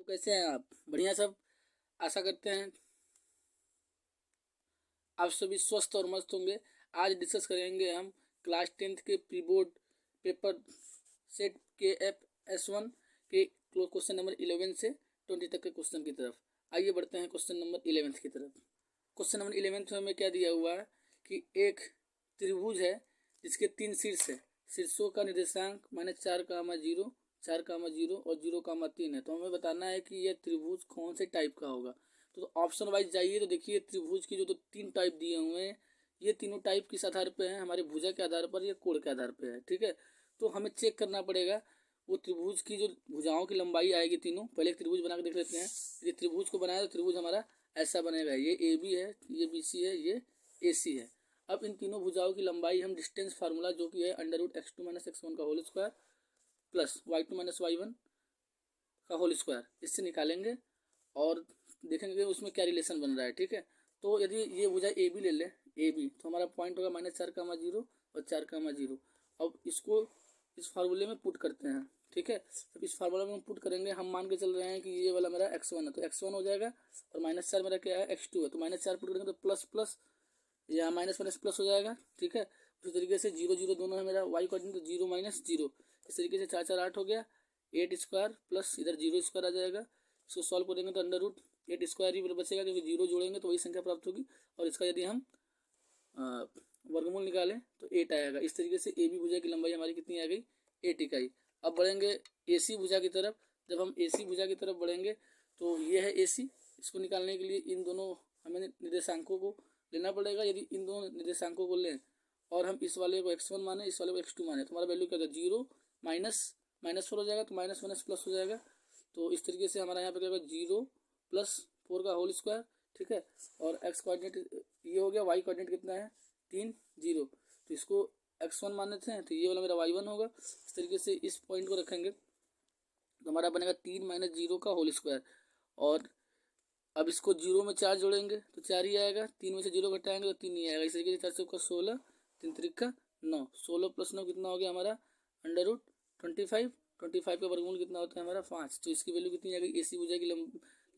तो कैसे हैं आप? बढ़िया सब। आशा करते हैं आप सभी स्वस्थ और मस्त होंगे। आज डिस्कस करेंगे हम क्लास 10th के प्री बोर्ड पेपर सेट के FS1 के क्वेश्चन नंबर 11 से 20 तक के क्वेश्चन की तरफ। आइए बढ़ते हैं क्वेश्चन नंबर 11 की तरफ। क्वेश्चन नंबर 11 में हमें क्या दिया हुआ है कि एक त्रिभुज है जिसके 3 शीर्ष है। शीर्षों का निर्देशांक -4, 4, 0 और 0, 3 है। तो हमें बताना है कि यह त्रिभुज कौन से टाइप का होगा। तो ऑप्शन वाइज जाइए तो देखिए त्रिभुज की जो तो 3 टाइप दिए हुए हैं, ये तीनों टाइप किस आधार पे हैं? हमारे भुजा के आधार पर या कोण के आधार पे है। ठीक है, तो हमें चेक करना पड़ेगा वो त्रिभुज की जो भुजाओं की लंबाई आएगी तीनों। पहले एक त्रिभुज बना के देख लेते हैं। यदि त्रिभुज को बनाया तो त्रिभुज हमारा ऐसा बनेगा, ये AB है, ये BC है, ये AC है। अब इन तीनों भुजाओं की लंबाई हम डिस्टेंस फार्मूला जो कि है √(x2 - x1) का whole square plus y2 - y1 का होल स्क्वायर, इससे निकालेंगे और देखेंगे उसमें क्या रिलेशन बन रहा है। ठीक है, तो यदि ये भुजा AB ले लें, AB, तो हमारा पॉइंट होगा -4, 0 और 4, 0। अब इसको इस फार्मूले में पुट करते हैं। ठीक है, जब इस फार्मूला में हम पुट करेंगे, हम मान के चल रहे हैं कि ये वाला मेरा x1 है तो x1 हो जाएगा और -4 मेरा क्या है x2 है, तो -4 पुट करेंगे तो प्लस प्लस या माइनस माइनस प्लस हो जाएगा। ठीक है, उसी तरीके से 0, 0 दोनों है मेरा y कोऑर्डिनेट, तो 0 - 0। इस तरीके से 4, 4, 8 हो गया, 8 स्क्वायर प्लस इधर 0 स्क्वायर आ जाएगा। इसको सॉल्व करेंगे तो √8 स्क्वायर ही बचेगा क्योंकि 0 जोड़ेंगे तो वही संख्या प्राप्त होगी। और इसका यदि हम वर्गमूल निकालें तो 8 आएगा। इस तरीके से AB भुजा की लंबाई हमारी कितनी आ गई? 8 इकाई। अब बढ़ेंगे AC भुजा की तरफ। जब हम AC भुजा की तरफ बढ़ेंगे तो ये है AC। इसको निकालने के लिए इन दोनों हमें निर्देशांकों को लेना पड़ेगा। यदि इन दोनों निर्देशांकों को लें और हम इस वाले को x1 माने, इस वाले को x2 माने, तो हमारा वैल्यू क्या होगा? 0 -4 हो जाएगा, तो माइनस माइनस प्लस हो जाएगा। तो इस तरीके से हमारा यहाँ पे क्या होगा? 0 + 4 का होल स्क्वायर। ठीक है, और x कोऑर्डिनेट ये हो गया, y कोऑर्डिनेट कितना है? 3, 0। तो इसको x1 मान लेते हैं, तो ये वाला मेरा y1 होगा। इस तरीके से इस पॉइंट को रखेंगे तो हमारा बनेगा 3 - 0 का होल स्क्वायर। और अब इसको 0 में 4 जोड़ेंगे तो 4 ही आएगा, 3 में से 0 घटाएंगे तो 3 ही आएगा। इस तरीके से 4 से 16, 3 3 9, 16 + 9 कितना हो गया हमारा? √25। 25 का वर्गमूल कितना होता है हमारा? 5। तो इसकी वैल्यू कितनी आ गई? AC भुजा की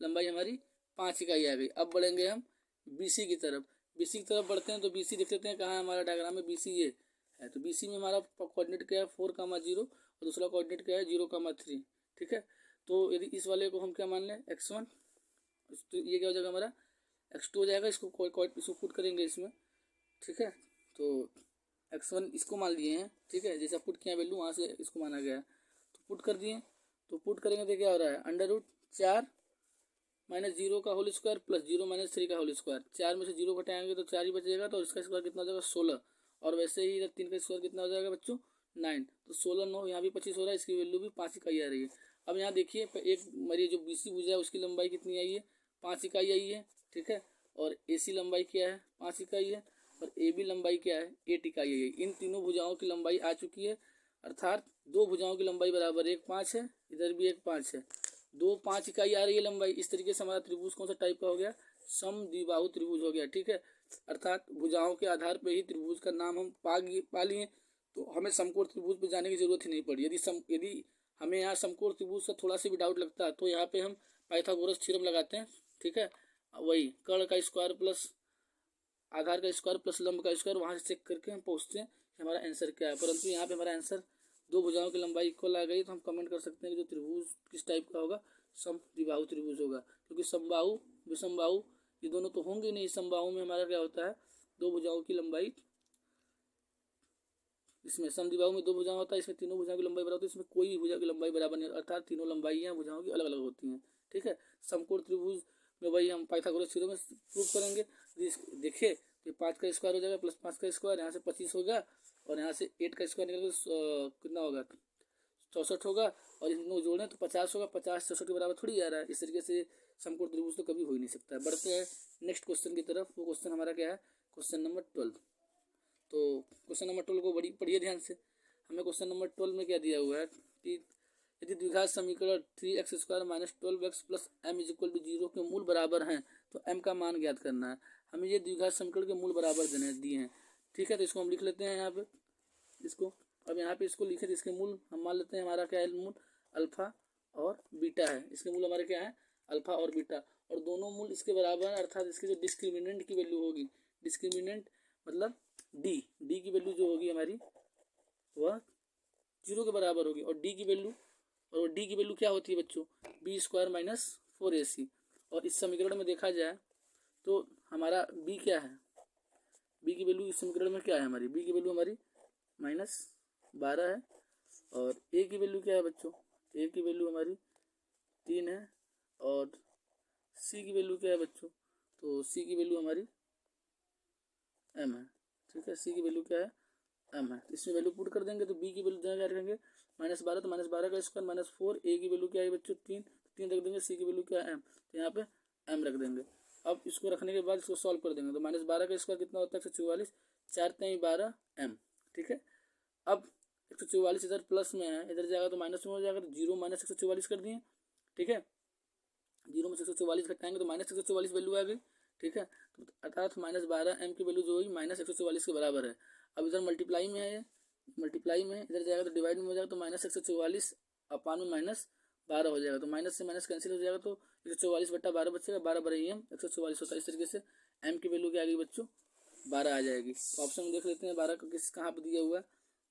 लंबाई हमारी 5 इकाई आ गई। अब बढ़ेंगे हम BC की तरफ। BC की तरफ बढ़ते हैं तो BC देख लेते हैं कहाँ है हमारा डायग्राम में। BC ये है, तो BC में हमारा कोऑर्डिनेट क्या है? 4, 0 और दूसरा कोऑर्डिनेट क्या है? 0, 3। ठीक है, तो यदि इस वाले को हम क्या मान लें? x1, तो ये क्या हो जाएगा हमारा? x2 हो जाएगा। इसको पुट करेंगे इसमें। ठीक है, तो x1 इसको मान लिए हैं। ठीक है, जैसा पुट किया वैल्यू वहाँ से इसको माना गया है, तो पुट कर दिए। तो पुट करेंगे तो क्या हो रहा है? √4 - 0 का होल स्क्वायर प्लस 0 - 3 का होल स्क्वायर। 4 में से 0 घटाएंगे तो 4 ही बचेगा, तो इसका स्क्वायर कितना हो जाएगा? 16। और वैसे ही इधर 3 का स्क्वायर कितना हो जाएगा बच्चों? 9। तो 16, 9 यहाँ भी 25 हो रहा है। इसकी वैल्यू भी 5 इकाई आ रही है। अब यहाँ देखिए एक मेरी जो BC भुजा है उसकी लंबाई कितनी आई है? 5 इकाई आई है। ठीक है, और AC लंबाई क्या है? 5 इकाई है। और AB लंबाई क्या है? 8 इकाई है। इन तीनों भुजाओं की लंबाई आ चुकी है, अर्थात दो भुजाओं की लंबाई बराबर 1, 5 है, इधर भी 1, 5 है। 2, 5 इकाई आ रही है लंबाई। इस तरीके से हमारा त्रिभुज कौन सा टाइप का हो गया? समद्विबाहु त्रिभुज हो गया। ठीक है, अर्थात भुजाओं के आधार पर ही त्रिभुज का नाम हम पा लिए, तो हमें समकोण त्रिभुज पे जाने की जरूरत ही नहीं पड़ी। यदि हमें यहाँ समकोण त्रिभुज का थोड़ा सा भी डाउट लगता है तो यहाँ पे हम पाइथागोरस थ्योरम लगाते हैं। ठीक है, वही कर्ण का स्क्वायर प्लस आधार का स्क्वायर प्लस लंब का स्क्वायर, वहाँ से चेक करके हम पूछते हैं कि हमारा आंसर क्या है। परंतु यहाँ पे हमारा आंसर दो भुजाओं की लंबाई इक्वल आ गई, तो हम कमेंट कर सकते हैं कि जो त्रिभुज किस टाइप का होगा? समद्विबाहु त्रिभुज होगा। क्योंकि समबाहु विषमबाहु ये दोनों तो होंगे नहीं। समबाहु में हमारा क्या होता है? दो भुजाओं की लंबाई, इसमें समद्विबाहु में दो भुजाएं होता है, इसमें तीनों भुजाओं की लंबाई बराबर होती है। इसमें कोई भी भुजा की लंबाई बराबर नहीं, अर्थात तीनों लंबाइयाँ भुजाओं की अलग अलग होती हैं। ठीक है, समकोण त्रिभुज में वही हम पाइथागोरस थ्योरम में प्रूव करेंगे। देखिए तो 5 का स्क्वायर हो जाएगा प्लस 5 का स्क्वायर, यहाँ से 25 होगा और यहाँ से 8 का स्क्वायर निकल कितना होगा? 64 होगा। और इन दोनों जोड़ें तो 50 होगा। 50 64 के बराबर थोड़ी आ रहा है। इस तरीके से समकोण त्रिभुज तो कभी हो ही नहीं सकता है। बढ़ते हैं नेक्स्ट क्वेश्चन की तरफ। वो क्वेश्चन हमारा क्या है? Question number 12। तो क्वेश्चन नंबर 12 को पढ़िए ध्यान से। हमें क्वेश्चन नंबर 12 में क्या दिया हुआ है कि यदि द्विघात समीकरण 3x² - 12x + m = 0 के मूल बराबर हैं तो m का मान ज्ञात करना है। हमें ये द्विघात समीकरण के मूल बराबर दिए हैं। ठीक है, तो इसको हम लिख लेते हैं यहाँ पे इसको। अब यहाँ पे इसको लिखे तो इसके मूल हम मान लेते हैं हमारा क्या है? मूल अल्फा और बीटा है। इसके मूल हमारे क्या है, अल्फा और बीटा, और दोनों मूल इसके बराबर है, अर्थात इसके जो डिस्क्रिमिनेंट की वैल्यू होगी, डिस्क्रिमिनेंट मतलब डी की वैल्यू जो होगी हमारी वह 0 के बराबर होगी, और डी की वैल्यू क्या होती है बच्चों, बी स्क्वायर माइनस 4ac। और इस समीकरण में देखा जाए तो हमारा बी क्या है, बी की वैल्यू इस समीकरण में क्या है हमारी, बी की वैल्यू हमारी -12 है, और ए की वैल्यू क्या है बच्चों, ए की वैल्यू हमारी 3 है, और सी की वैल्यू क्या है बच्चों, तो सी की वैल्यू हमारी m है। ठीक है, सी की वैल्यू क्या है, m है। इसमें वैल्यू पुट कर देंगे तो बी की वैल्यू क्या रखेंगे, -12, तो -12 का स्क्वायर -4, ए की वैल्यू क्या है बच्चों 3 रख देंगे, सी की वैल्यू क्या है m, तो यहाँ पे m रख देंगे। अब इसको रखने के बाद इसको सॉल्व कर देंगे तो -12 का स्क्वायर कितना होता है 144, 4 3 12 m। ठीक है, अब 144 इधर प्लस में है, इधर जाएगा तो माइनस में हो जाएगा, तो 0 - 144 कर दिए। ठीक है, 0 में से 144 घटाएंगे तो -144 वैल्यू आ गई। ठीक है, तो अर्थात -12m की वैल्यू जो हुई -144 के बराबर है। अब इधर मल्टीप्लाई में है, ये मल्टीप्लाई में इधर जाएगा तो डिवाइड में हो जाएगा, तो -144 अपान में -12 हो जाएगा, तो माइनस से माइनस कैंसिल हो जाएगा, तो 144/12 बचेगा, 12 = m, 144 होता है। इस तरीके से m की वैल्यू क्या आ गई बच्चों, 12 आ जाएगी। तो ऑप्शन में देख लेते हैं 12 का किस कहाँ पर दिया हुआ है,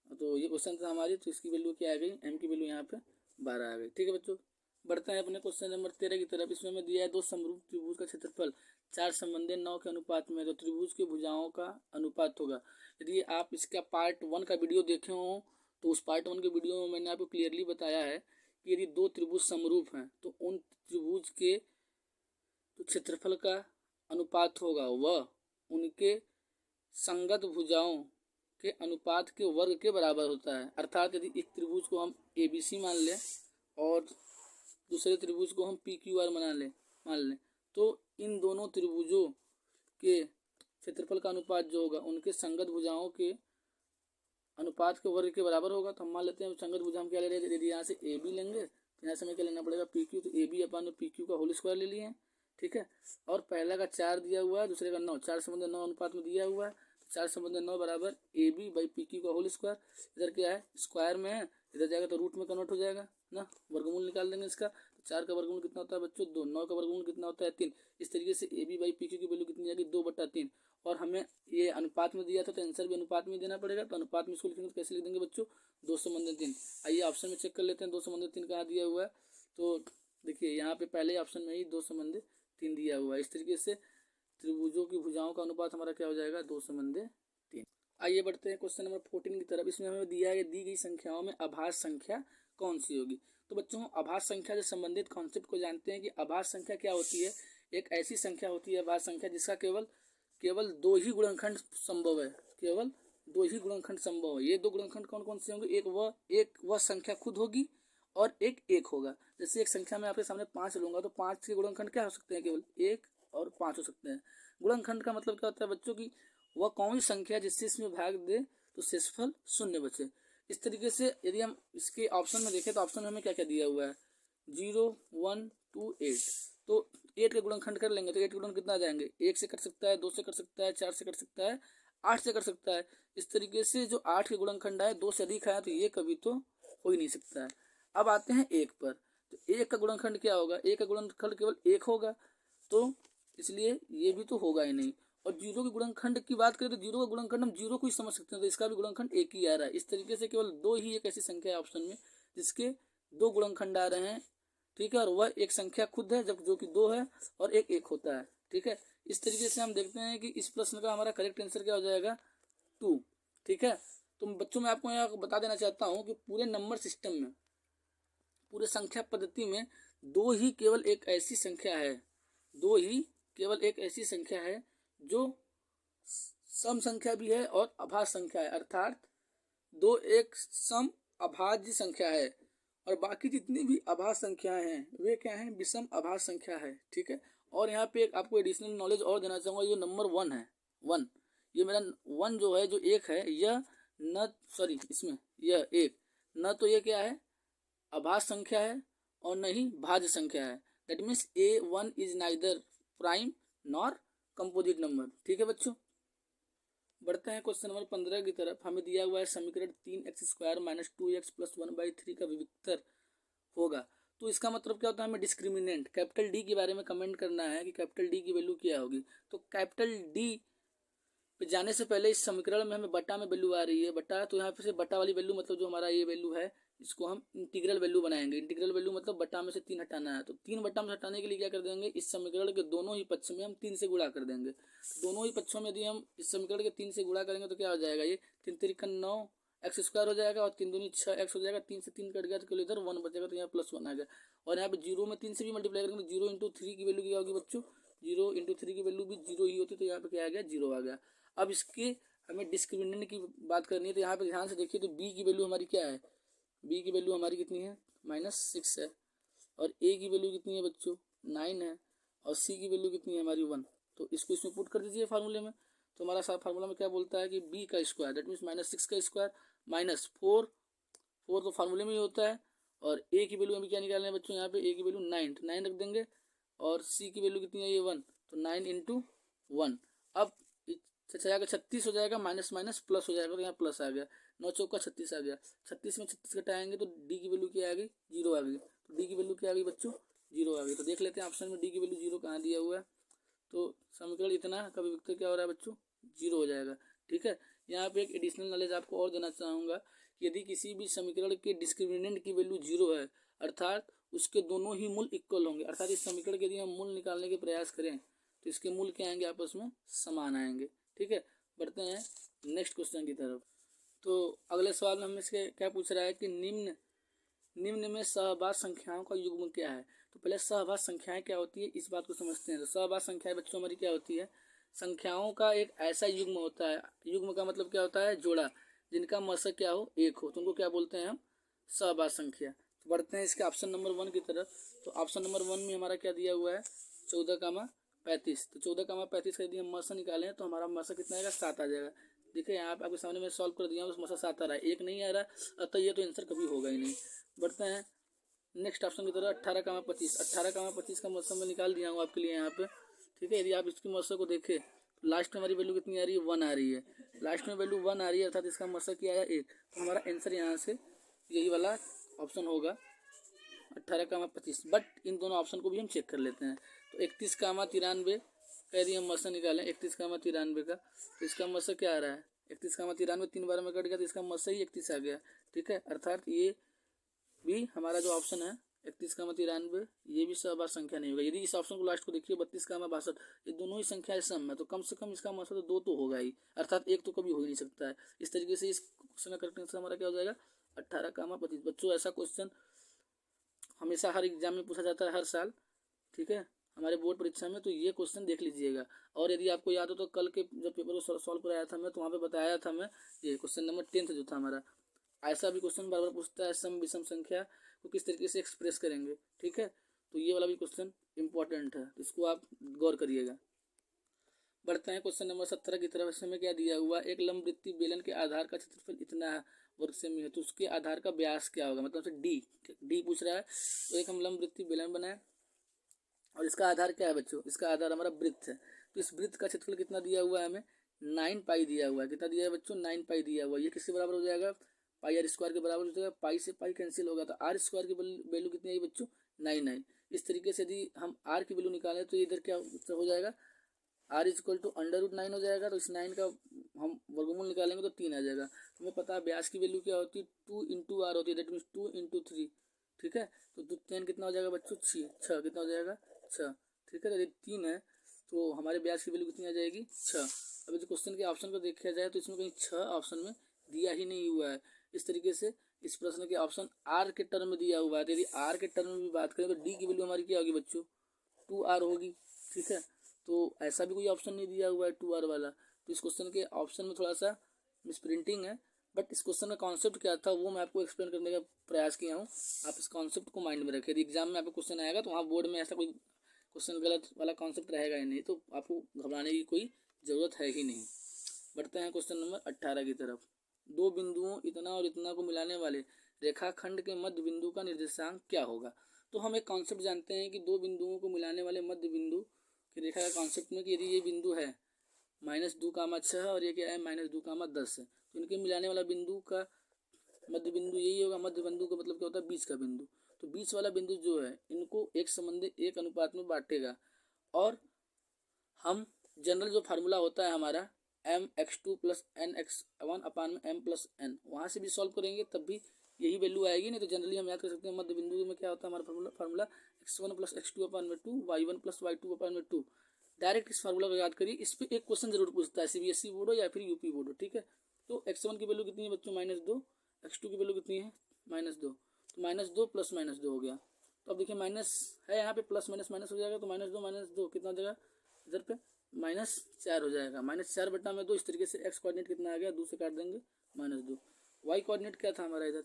तो ये क्वेश्चन था हमारी, तो इसकी वैल्यू क्या आ गई, m की वैल्यू यहाँ पे 12 आ गई। ठीक है बच्चों, बढ़ते हैं अपने क्वेश्चन नंबर 13 की तरफ। इसमें हमें दिया है दो समरूप त्रिभुज का क्षेत्रफल 4 संबंधित 9 के अनुपात में, तो त्रिभुज के भुजाओं का अनुपात होगा। यदि आप इसका पार्ट 1 का वीडियो देखे हो तो उस पार्ट 1 के वीडियो में मैंने आपको क्लियरली बताया है कि यदि दो त्रिभुज समरूप हैं तो उन त्रिभुज के तो क्षेत्रफल का अनुपात होगा वह उनके संगत भुजाओं के अनुपात के वर्ग के बराबर होता है। अर्थात यदि एक त्रिभुज को हम ABC मान लें और दूसरे त्रिभुज को हम PQR मान लें, तो इन दोनों त्रिभुजों के क्षेत्रफल का अनुपात जो होगा उनके संगत भुजाओं के अनुपात के वर्ग के बराबर होगा। तो हम मान लेते हैं संगत भुजा हम क्या ले रहे हैं, यदि यहाँ से AB लेंगे तो यहाँ से हमें क्या लेना पड़ेगा PQ, तो AB अपन PQ का होल स्क्वायर ले लिए। ठीक है, और पहला का 4 दिया हुआ है, दूसरे का 9, 4 संबंध 9 अनुपात में दिया हुआ है, 4 संबंध 9 बराबर AB/PQ का होल स्क्वायर। इधर क्या है, स्क्वायर में है, इधर जाएगा तो रूट में कन्वर्ट हो जाएगा ना, वर्गमूल निकाल देंगे इसका। 4 का वर्गमूल कितना होता है बच्चों 2, 9 का वर्गमूल कितना होता है 3। इस तरीके से AB/PQ की वैल्यू कितनी जाएगी 2/3, और हमें ये अनुपात में दिया था तो आंसर भी अनुपात में देना पड़ेगा। तो अनुपात में इसको लिखेंगे तो कैसे लिख देंगे बच्चों 2/3। आइए ऑप्शन में चेक कर लेते हैं 2/3 कहाँ दिया हुआ है, तो देखिए यहाँ पे पहले ऑप्शन में ही 2/3 दिया हुआ है। इस तरीके से त्रिभुजों की भुजाओं का अनुपात हमारा क्या हो जाएगा 2/3। आइए बढ़ते हैं क्वेश्चन नंबर 14 की तरफ। इसमें हमें दिया है दी गई संख्याओं में अभाज्य संख्या कौन सी होगी। तो बच्चों अभाज्य संख्या से संबंधित कॉन्सेप्ट को जानते हैं कि अभाज्य संख्या क्या होती है। एक ऐसी संख्या होती है अभाज्य संख्या जिसका केवल 2 ही गुणनखंड संभव है, केवल 2 ही गुणनखंड संभव है। ये 2 गुणनखंड कौन कौन से होंगे, एक वह संख्या खुद होगी और एक होगा। जैसे एक संख्या में आपके सामने 5 लूंगा तो 5 के गुणनखंड क्या हो सकते हैं, केवल 1 और 5 हो सकते हैं। गुणनखंड का मतलब क्या होता है बच्चों की वह कौन सी संख्या जिससे इसमें भाग दे तो शेषफल 0 बचे। इस तरीके से यदि हम इसके ऑप्शन में देखें तो ऑप्शन में हमें क्या क्या दिया हुआ है 0 1 2 8, तो 8 के गुणनखंड कर लेंगे तो 8 के गुणनखंड कितना आ जाएंगे, 1 से कर सकता है, 2 से कर सकता है, 4 से कर सकता है, 8 से कर सकता है। इस तरीके से जो 8 के गुणनखंड आए 2 से अधिक आया तो ये कभी तो हो ही नहीं सकता है। अब आते हैं 1 पर, तो 1 का गुणनखंड क्या होगा, 1 का गुणनखंड केवल 1 होगा, तो इसलिए ये भी तो होगा ही नहीं। और 0 के गुणनखंड की बात करें तो 0 का गुणनखंड हम 0 को ही समझ सकते हैं, तो इसका भी गुणनखंड 1 ही आ रहा है। इस तरीके से केवल 2 ही एक ऐसी संख्या है ऑप्शन में जिसके 2 गुणनखंड आ रहे हैं। ठीक है, और वह एक संख्या खुद है जब जो कि 2 है और एक होता है। ठीक है, इस तरीके से हम देखते हैं कि इस प्रश्न का हमारा करेक्ट आंसर क्या हो जाएगा 2। ठीक है, तो बच्चों मैं आपको यहाँ बता देना चाहता हूँ कि पूरे नंबर सिस्टम में, पूरे संख्या पद्धति में 2 ही केवल एक ऐसी संख्या है, 2 ही केवल एक ऐसी संख्या है जो सम संख्या भी है और अभाज्य संख्या है। अर्थात 2 एक सम अभाज्य संख्या है और बाकी जितनी भी अभाज्य संख्याएं हैं वे क्या हैं, विषम अभाज्य संख्या है। ठीक है, और यहाँ पे एक आपको एडिशनल नॉलेज और देना चाहूँगा, जो नंबर 1 है, 1 ये मेरा 1 जो है जो 1 है यह न सॉरी इसमें यह 1 न तो ये क्या है अभाज्य संख्या है और न ही भाज्य संख्या है। That means A1 is neither prime nor composite number. ठीक है बच्चों, बढ़ते हैं क्वेश्चन नंबर 15 की तरफ। हमें दिया हुआ है समीकरण 3x² - 2x + 1/3 का विविक्तर होगा। तो इसका मतलब क्या होता है, हमें डिस्क्रिमिनेंट कैपिटल डी के बारे में कमेंट करना है कि कैपिटल डी की वैल्यू क्या होगी। तो कैपिटल डी पे जाने से पहले इस समीकरण में हमें बटा में वैल्यू आ रही है, बटा, तो यहाँ पे से बटा वाली वैल्यू मतलब जो हमारा ये वैल्यू है इसको हम इंटीग्रल वैल्यू बनाएंगे। इंटीग्रल वैल्यू मतलब बटा में से 3 हटाना है, तो 3 बटा में हटाने के लिए क्या कर देंगे, इस समीकरण के दोनों ही पक्ष में हम 3 से गुणा कर देंगे। दोनों ही पक्षों में यदि हम इस समीकरण के 3 से गुणा करेंगे तो क्या हो जाएगा, ये 3 3 9 एक्स स्क्वायर हो जाएगा और 3 दूनी 6 एक्स हो जाएगा। 3 से 3 कट गया तो इधर 1 बचेगा, तो यहाँ +1 आ गया। और यहाँ पे 0 में 3 से भी मल्टीप्लाई करेंगे तो 0 इंटू 3 की वैल्यू क्या होगी बच्चों, 0 इंटू 3 की वैल्यू भी 0 ही होती, तो यहाँ पे क्या आ गया, 0 आ गया। अब इसके हमें डिस्क्रिमिनेंट की बात करनी है, तो यहाँ पे ध्यान से देखिए, तो बी की वैल्यू हमारी क्या है, बी की वैल्यू हमारी कितनी है, -6 है, और ए की वैल्यू कितनी है बच्चों, 9 है, और सी की वैल्यू कितनी है हमारी 1। तो इसको इसमें पुट कर दीजिए फार्मूले में। तो हमारा फार्मूला में क्या बोलता है कि बी का स्क्वायर दैट मीन्स -6 का स्क्वायर -4, 4 तो फार्मूले में ही होता है, और ए की वैल्यू हमें क्या निकालना है बच्चों, यहाँ पे ए की वैल्यू 9, तो 9 रख देंगे, और सी की वैल्यू कितनी है ये 1, तो 9 इंटू 1। अब 36 हो जाएगा, माइनस माइनस प्लस हो जाएगा, तो यहाँ प्लस आ गया, 9 चौका 36 आ गया। 36 में 36 घटाएंगे तो डी की वैल्यू क्या आ गई, 0 आ गई। तो डी की वैल्यू क्या आ गई बच्चों, 0 आ गई। तो देख लेते हैं ऑप्शन में डी की वैल्यू 0 कहाँ दिया हुआ है। तो समीकरण इतना का अभिव्यक्ति क्या हो रहा है बच्चों, 0 हो जाएगा। ठीक है, यहाँ पे एक एडिशनल नॉलेज आपको और देना चाहूँगा कि यदि किसी भी समीकरण के डिस्क्रिमिनेंट की वैल्यू 0 है, अर्थात उसके दोनों ही मूल इक्वल होंगे, अर्थात इस समीकरण के यदि हम मूल निकालने के प्रयास करें तो इसके मूल क्या आएंगे, आपस में समान आएंगे। ठीक है, बढ़ते हैं नेक्स्ट क्वेश्चन की तरफ। तो अगले सवाल में हमें इसके क्या पूछ रहा है कि निम्न में सहभाज्य संख्याओं का युग्म क्या है। तो पहले सहभाज्य संख्याएं क्या होती है इस बात को समझते हैं। तो सहभाज्य संख्याएं बच्चों हमारी क्या होती है, संख्याओं का एक ऐसा युग्म होता है, युग्म का मतलब क्या होता है, जोड़ा, जिनका मशक क्या हो, 1 हो, तो उनको क्या बोलते हैं हम, सहभाज्य संख्या। तो बढ़ते हैं इसके ऑप्शन नंबर 1 की तरफ। तो ऑप्शन नंबर 1 में हमारा क्या दिया हुआ है, 14, 35। तो 14, 35 का यदि हम मशक निकालें तो हमारा मशक कितना आएगा, 7 आ जाएगा। देखिए यहाँ पे आपके सामने मैं सॉल्व कर दिया हूँ, मशक 7 आ रहा है, 1 नहीं आ रहा, अतः ये तो आंसर कभी होगा ही नहीं। बढ़ते हैं नेक्स्ट ऑप्शन की तरफ, 18, 25 का मशक मैं निकाल दिया हूँ आपके लिए यहाँ पे। ठीक है, यदि आप इसकी मशक को देखें लास्ट में हमारी वैल्यू कितनी आ रही है, 1 आ रही है, लास्ट में वैल्यू 1 आ रही है, अर्थात इसका मशक क्या आया, 1। तो हमारा आंसर यहाँ से यही वाला ऑप्शन होगा, 18, 25। बट इन दोनों ऑप्शन को भी हम चेक कर लेते हैं। तो 31, 93 का यदि हम मशक निकालें, 31, 93 का, तो इसका मशक क्या आ रहा है, 31, 93 3 बार में कट गया तो इसका मशक ही 31 आ गया। ठीक है, अर्थात ये भी हमारा जो ऑप्शन है 31, ये भी सहभाज्य संख्या नहीं होगा। यदि इस ऑप्शन को लास्ट को देखिए 32, 62, ये दोनों ही संख्या सम है, तो कम से कम इसका मशक तो 2 तो होगा ही, अर्थात 1 तो कभी हो ही नहीं सकता है। इस तरीके से इस क्वेश्चन का करेक्ट आंसर हमारा क्या हो जाएगा, 18, 25। बच्चों ऐसा क्वेश्चन हमेशा हर एग्जाम में पूछा जाता है हर साल। ठीक है, हमारे बोर्ड परीक्षा में, तो ये क्वेश्चन देख लीजिएगा। और यदि आपको याद हो तो कल के जब पेपर को सॉल्व कराया था मैं, तो वहाँ पे बताया था मैं, ये क्वेश्चन नंबर 10 जो था हमारा, ऐसा भी क्वेश्चन बार बार पूछता है, सम विषम संख्या को किस तरीके से एक्सप्रेस करेंगे। ठीक है, तो ये वाला भी क्वेश्चन इंपॉर्टेंट है, इसको आप गौर करिएगा। बढ़ते हैं क्वेश्चन नंबर 17 की तरफ। इसमें क्या दिया हुआ, एक लंबवृत्तीय बेलन के आधार का क्षेत्रफल इतना वर्ग सेमी है, तो उसके आधार का व्यास क्या होगा, मतलब डी पूछ रहा है। तो एक हम लंबवृत्तीय बेलन बनाए और इसका आधार क्या है बच्चों, इसका आधार हमारा वृत्त है। तो इस वृत्त का क्षेत्रफल कितना दिया हुआ है हमें, 9 पाई दिया हुआ है। कितना दिया है बच्चों, 9 पाई दिया हुआ है। ये किसके बराबर हो जाएगा, पाई आर स्क्वायर के बराबर हो जाएगा। पाई से पाई कैंसिल होगा, तो आर स्क्वायर की वैल्यू कितनी आई बच्चों, 9 आई। इस तरीके से यदि हम आर की वैल्यू निकालें तो इधर क्या हो जाएगा, आर इक्वल टू √9 हो जाएगा। तो इस 9 का हम वर्गमूल निकालेंगे तो 3 आ जाएगा। हमें पता है व्यास की वैल्यू क्या होती है, 2 इंटू आर होती है, दैट मीन्स 2 इंटू 3। ठीक है, तो 10 कितना हो जाएगा बच्चों, 6 कितना हो जाएगा, 6। ठीक है, यदि 3 है तो हमारे व्यास की वैल्यू कितनी आ जाएगी, 6। अब यदि क्वेश्चन के ऑप्शन को देखा जाए तो इसमें कहीं 6 ऑप्शन में दिया ही नहीं हुआ है। इस तरीके से इस प्रश्न के ऑप्शन आर के टर्म में दिया हुआ है। यदि आर के टर्म में भी बात करें तो डी की वैल्यू हमारी क्या होगी बच्चों, 2r होगी। ठीक है, तो ऐसा भी कोई ऑप्शन नहीं दिया हुआ है 2r वाला। तो इस क्वेश्चन के ऑप्शन में थोड़ा सा मिसप्रिंटिंग है, बट इस क्वेश्चन का कॉन्सेप्ट क्या था वो मैं आपको एक्सप्लेन करने का प्रयास किया हूँ। आप इस कॉन्सेप्ट को माइंड में रखें, यदि एग्जाम में आपको क्वेश्चन आएगा तो वहाँ बोर्ड में ऐसा कोई क्वेश्चन गलत वाला कॉन्सेप्ट रहेगा ही नहीं, तो आपको घबराने की कोई ज़रूरत है ही नहीं। बढ़ते हैं क्वेश्चन नंबर 18 की तरफ। दो बिंदुओं इतना और इतना को मिलाने वाले रेखाखंड के मध्य बिंदु का निर्देशांक क्या होगा। तो हम एक कॉन्सेप्ट जानते हैं कि दो बिंदुओं को मिलाने वाले मध्य बिंदु की रेखा का कॉन्सेप्ट में कि यदि ये बिंदु है -2, 6 और ये क्या है -2, 10 है, तो इनके मिलाने वाला बिंदु का मध्य बिंदु यही होगा। मध्य बिंदु का मतलब क्या होता है, बीच का बिंदु। तो बीच वाला बिंदु जो है इनको एक संबंधी एक अनुपात में बांटेगा। और हम जनरल जो फार्मूला होता है हमारा mx2 प्लस nx1 अपान में m प्लस n, वहाँ से भी सॉल्व करेंगे तब भी यही वैल्यू आएगी। नहीं तो जनरली हम याद कर सकते हैं मध्य बिंदु में क्या होता है हमारा फार्मूला x1 प्लस x2 अपान में 2, y1 प्लस y2 अपान में 2। डायरेक्ट इस फार्मूला को याद करिए। इस पर एक क्वेश्चन जरूर पूछता है सीबीएसई बोर्ड हो या फिर यूपी बोर्ड हो, ठीक है। तो x1 की वैल्यू कितनी है बच्चों -2, x2 की वैल्यू कितनी है -2, तो -2 प्लस -2 हो गया। तो अब देखिए माइनस है यहाँ पे, प्लस माइनस माइनस हो जाएगा, तो -2 कितना हो जाएगा इधर पे -4 हो जाएगा। -4 बटा में 2, इस तरीके से x कोऑर्डिनेट कितना आ गया, 2 से काट देंगे -2। y कोऑर्डिनेट क्या था हमारा इधर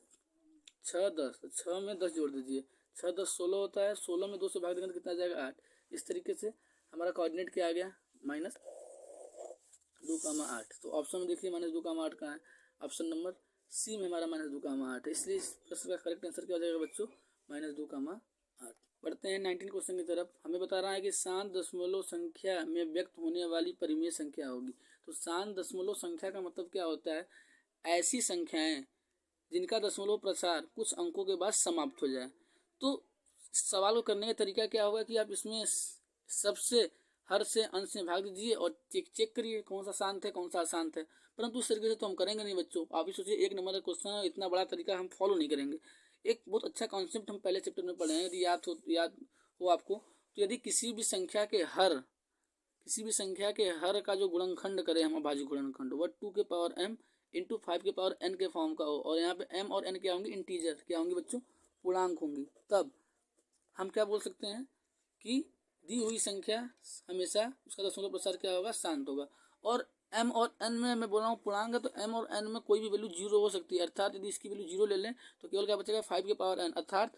6 10, 6 में 10 जोड़ दीजिए, 6 10 16 होता है, 16 में 2 से भाग देंगे तो कितना आ जाएगा 8। इस तरीके से हमारा कोऑर्डिनेट क्या आ गया -2,8। तो ऑप्शन में देखिए -2,8 कहाँ है, ऑप्शन नंबर सी में हमारा -2,8 है। इसलिए इस प्रश्न का करेक्ट आंसर क्या हो जाएगा बच्चों -2,8। बढ़ते हैं 19 क्वेश्चन की तरफ। हमें बता रहा है कि शांत दशमलव संख्या में व्यक्त होने वाली परिमेय संख्या होगी। तो शांत दशमलव संख्या का मतलब क्या होता है, ऐसी संख्याएं जिनका दशमलव प्रसार कुछ अंकों के बाद समाप्त हो जाए। तो सवाल को करने का तरीका क्या होगा कि आप इसमें सबसे हर से अंश में भाग दीजिए और चेक करिए कौन सा शांत है कौन सा अशांत है। परंतु इस तरीके से तो हम करेंगे नहीं बच्चों। आप ही सोचिए 1 नंबर का क्वेश्चन है, इतना बड़ा तरीका हम फॉलो नहीं करेंगे। एक बहुत अच्छा कॉन्सेप्ट हम पहले चैप्टर में पढ़े हैं, यदि याद हो आपको, तो यदि किसी भी संख्या के हर का जो गुणनखंड करें हम अभाज्य गुणनखंड, वह 2 के पावर m इंटू 5 के पावर n के फॉर्म का हो, और यहाँ पे m और n क्या होंगे इंटीजर, क्या होंगे बच्चों पूर्णांक होंगी, तब हम क्या बोल सकते हैं कि दी हुई संख्या हमेशा उसका दशमलव प्रसार क्या होगा शांत होगा। और m और n में मैं बोल रहा हूँ पूर्णांक है, तो m और n में कोई भी वैल्यू 0 हो सकती है। अर्थात यदि इसकी वैल्यू 0 ले लें तो केवल क्या बचेगा 5 के पावर n, अर्थात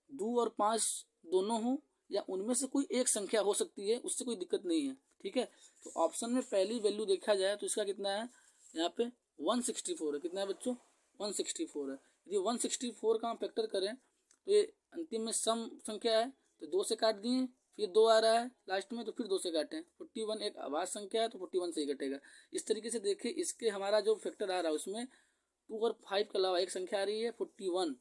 2 और 5 दोनों हो या उनमें से कोई एक संख्या हो सकती है, उससे कोई दिक्कत नहीं है, ठीक है। तो ऑप्शन में पहली वैल्यू देखा जाए तो इसका कितना है यहाँ पे 164 है। कितना है बच्चों 164 है। यदि 164 का हम फैक्टर करें तो ये अंतिम में सम संख्या है, तो 2 से काट दिए, फिर 2 आ रहा है लास्ट में तो फिर 2 से काटें, 41 एक अभाज्य संख्या है तो 41 से ही कटेगा। इस तरीके से देखिए इसके हमारा जो फैक्टर आ रहा है उसमें 2 और 5 के अलावा एक संख्या आ रही है 41,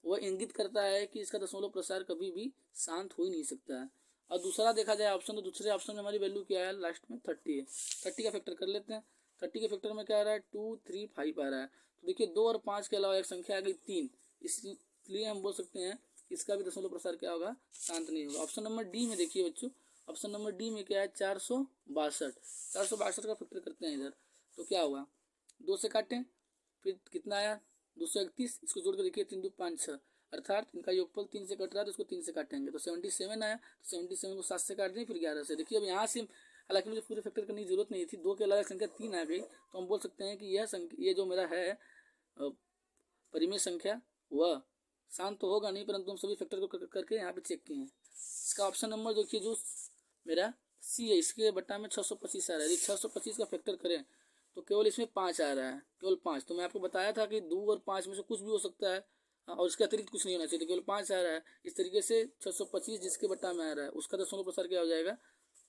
वह इंगित करता है कि इसका दशमलव प्रसार कभी भी शांत हो ही नहीं सकता है। और दूसरा देखा जाए ऑप्शन, तो दूसरे ऑप्शन में हमारी वैल्यू क्या है लास्ट में 30 है। 30 का फैक्टर कर लेते हैं। 30 के फैक्टर में क्या आ रहा है 2 3 5 आ रहा है। तो देखिए 2 और 5 के अलावा एक संख्या आ गई 3, इसलिए हम बोल सकते हैं इसका भी दशमलव प्रसार क्या होगा शांत नहीं होगा। ऑप्शन नंबर डी में देखिए बच्चों, ऑप्शन नंबर डी में क्या है 462 का फैक्टर करते हैं इधर, तो क्या हुआ 2 से काटें, फिर कितना आया 231, इसको जोड़ कर देखिए 3 2 5 6, अर्थात इनका योगफल 3 से कट रहा है तो इसको 3 से काटेंगे तो 77 आया। तो 77 को 7 से काट दें, फिर 11 से। देखिए अब यहाँ से हालांकि मुझे पूरे फैक्टर करने की जरूरत नहीं थी, 2 के अलावा संख्या 3 आ गई, तो हम बोल सकते हैं कि ये जो मेरा है परिमेय संख्या वह शांत तो होगा नहीं, परंतु हम सभी फैक्टर को करके यहाँ पे चेक किए हैं। इसका ऑप्शन नंबर देखिए जो मेरा सी है, इसके बट्टा में 625 आ रहा है। यदि 625 का फैक्टर करें तो केवल इसमें 5 आ रहा है, केवल 5। तो मैं आपको बताया था कि 2 और 5 में से कुछ भी हो सकता है और इसके अतिरिक्त कुछ नहीं होना चाहिए, केवल 5 आ रहा है। इस तरीके से 625 जिसके बट्टा में आ रहा है उसका दशमलव प्रसार क्या हो जाएगा,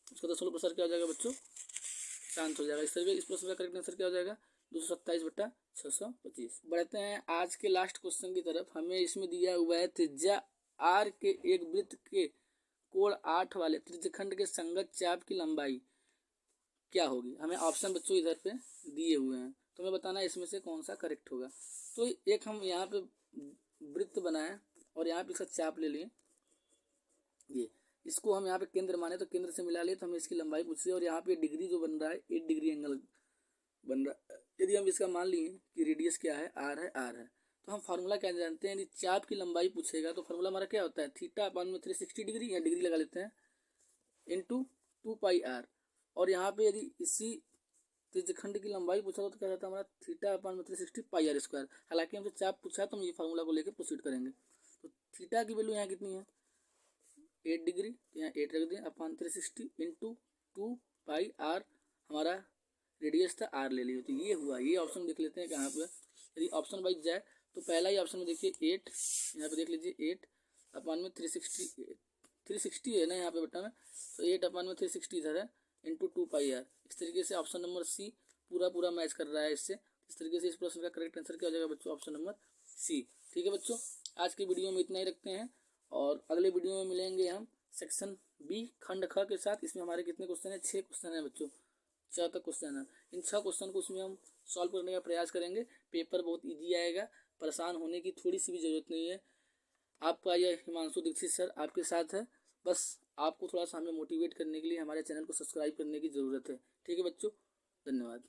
उसका दशमलव प्रसार क्या हो जाएगा बच्चों शांत हो जाएगा। इस तरीके इस प्रश्न का करेक्ट आंसर क्या हो जाएगा 227/625। बढ़ते हैं आज के लास्ट क्वेश्चन की तरफ। हमें इसमें दिया हुआ है त्रिज्या r के एक वृत्त के कोण 8 वाले त्रिज्यखंड के संगत चाप की लंबाई क्या होगी। हमें ऑप्शन बच्चों इधर पे दिए हुए हैं, तो हमें बताना है इसमें से कौन सा करेक्ट होगा। तो एक हम यहाँ पे वृत्त बनाए और यहाँ पे इसका चाप ले लिए, ये इसको हम यहाँ पे केंद्र माने तो केंद्र से मिला लिए, तो हमें इसकी लंबाई पूछी है। और यहाँ पे डिग्री जो बन रहा है 8 डिग्री एंगल बन रहा है। यदि हम इसका मान लिए कि रेडियस क्या है r है, तो हम फार्मूला क्या जानते हैं, यदि चाप की लंबाई पूछेगा तो फार्मूला हमारा क्या होता है थीटा अपान में 360 डिग्री, या डिग्री लगा लेते हैं, इंटू 2πr। और यहाँ पे यदि इसी त्रिज्यखंड की लंबाई पूछा तो क्या रहता है हमारा थीटा अपान में 360 πr स्क्वायर। हालांकि हमसे चाप पूछा तो हम ये फार्मूला को लेकर प्रोसीड करेंगे। तो थीटा की वैल्यू यहाँ कितनी है 8 डिग्री, तो यहाँ 8 रख दें अपान 360 इंटू 2πr, हमारा रेडियस था r ले लिए। तो ये हुआ, ये ऑप्शन देख लेते हैं कहाँ पे। यदि ऑप्शन वाइज जाए तो पहला ही ऑप्शन में देखिए 8, यहाँ पे देख लीजिए 8 अपान में 360 है ना यहाँ पे बटा में, तो 8 अपान में 360 इधर है इंटू 2πr। इस तरीके से ऑप्शन नंबर सी पूरा मैच कर रहा है इससे। इस तरीके से इस प्रश्न का करेक्ट आंसर क्या हो जाएगा बच्चों ऑप्शन नंबर सी। ठीक है बच्चों, आज की वीडियो में इतना ही रखते हैं और अगले वीडियो में मिलेंगे हम सेक्शन बी खंड ख के साथ। इसमें हमारे कितने क्वेश्चन हैं? 6 क्वेश्चन हैं बच्चों, 6 तक क्वेश्चन है। इन 6 क्वेश्चन को उसमें हम सॉल्व करने का प्रयास करेंगे। पेपर बहुत ईजी आएगा, परेशान होने की थोड़ी सी भी ज़रूरत नहीं है। आपका यह हिमांशु दीक्षित सर आपके साथ है। बस आपको थोड़ा सा हमें मोटिवेट करने के लिए हमारे चैनल को सब्सक्राइब करने की ज़रूरत है। ठीक है बच्चों, धन्यवाद।